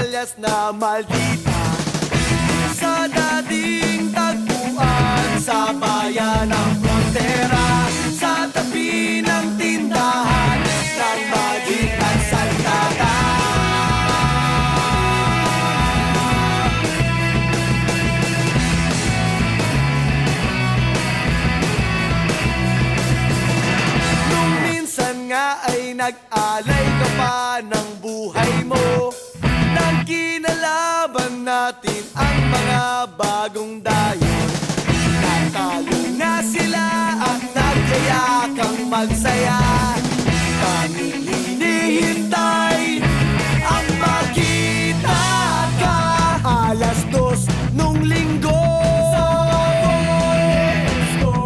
alias na maldita. Sa dating tagpuan sa bayan ng frontera, sa tabi ng tindahan ng Magic at Santata. Nung minsan nga ay nag-alay ka pa ng buhay mo, nang kinalaban natin ang mga bagong dayon. Natalo na sila at nagyayakang magsaya. Tanging hinihintay ang makita ka. 2:00 nung linggo,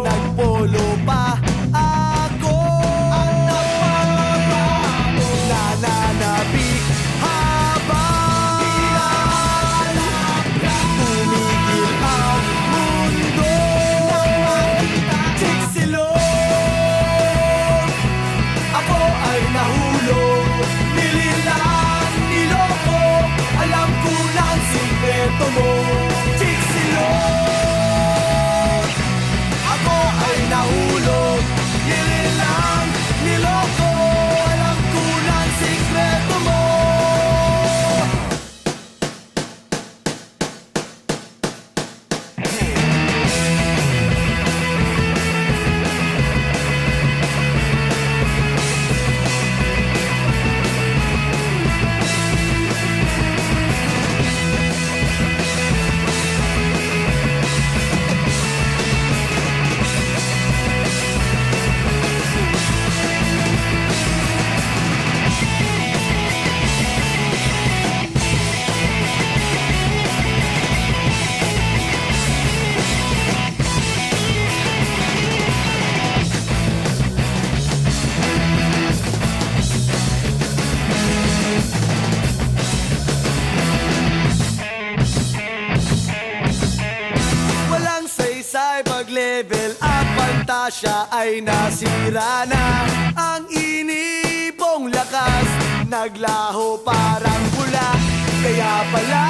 nagpolo pa ako. Nananabik habang tumigil ang mundo. Chiksilong, ako ay nahulog. Nililang, niloko, alam ko na ang sikreto mo. Chiksilong, ako ay nahulog. Nililang, niloko, alam ko na ang sikreto mo. Walang saysay pag-level up, pantasya ay nasira na. Ang inipong lakas naglaho parang pula. Kaya pala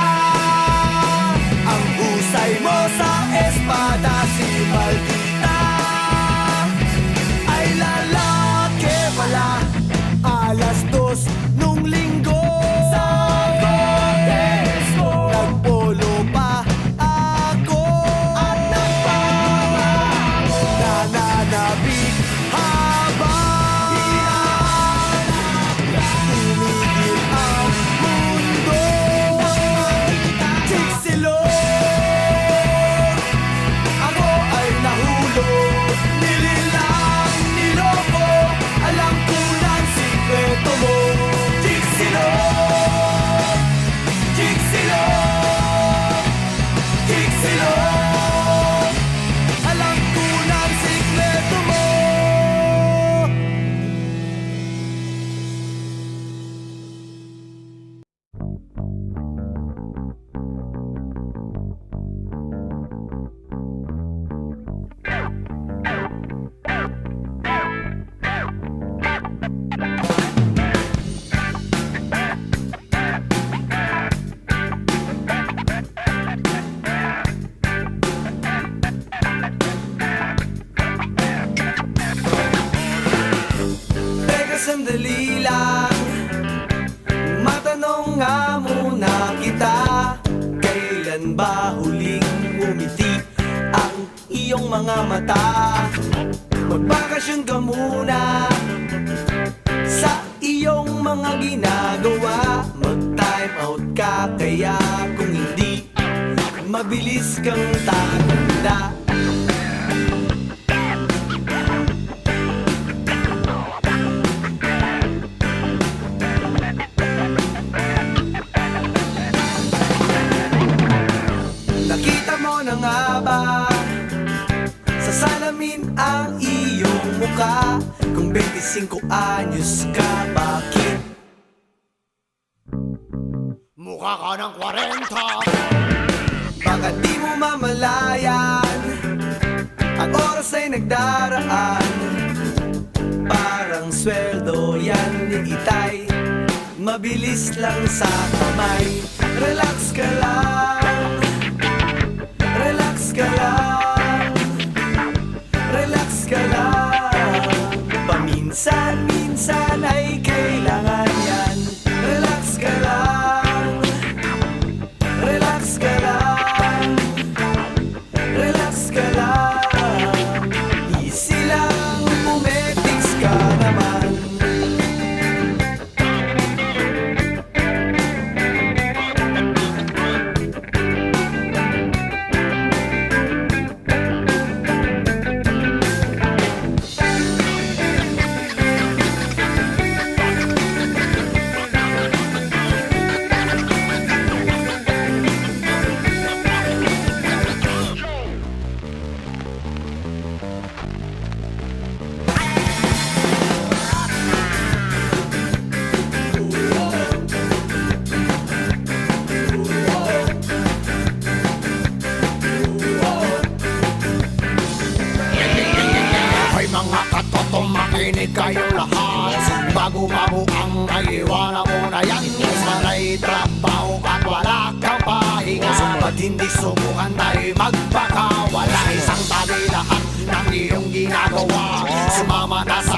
ang husay mo sa espada, si Maldita ay lalaki pala. 2:00 nung linggo, sa Cortez ko nagpolo pa ako. At nagpapangako, nananabik habang tumigil ang mundo. Chiksilong, ako ay nahulog. Nililang, niloko, alam ko na ang sikreto mo. Chiksilong, Chiksilong, Chiksilong, alam ko na ang sikreto mo. Teka sandali lang, matanong nga muna kita. Kailan ba huling umiti ang iyong mga mata? Magbakasyon ka muna sa iyong mga ginagawa. Mag-time out ka, kaya kung hindi, mabilis kang tatanda. Nakita mo na nga ba sa salamin ang iyong mukha? Kung 25 anyos ka, bakit mukha ka ng 40? Baka di mo mamalayan, ang oras ay nagdaraan. Parang sweldo yan ni Itay, mabilis lang sa kamay. Relax ka lang, relax ka lang, relax ka lang. Paminsan-minsan ay kailangan yan. Relax ka lang, relax ka lang, relax ka lang. Easy lang, pumetiks ka naman. Hoy mga katoto, makinig kayo lahat. Bago ang naiwanan mo na yan. Sanay trabaho at wala kang pahinga. Ba't hindi subukan tayo magpakawala? Isang tabi lahat ng iyong ginagawa. Sumama na sa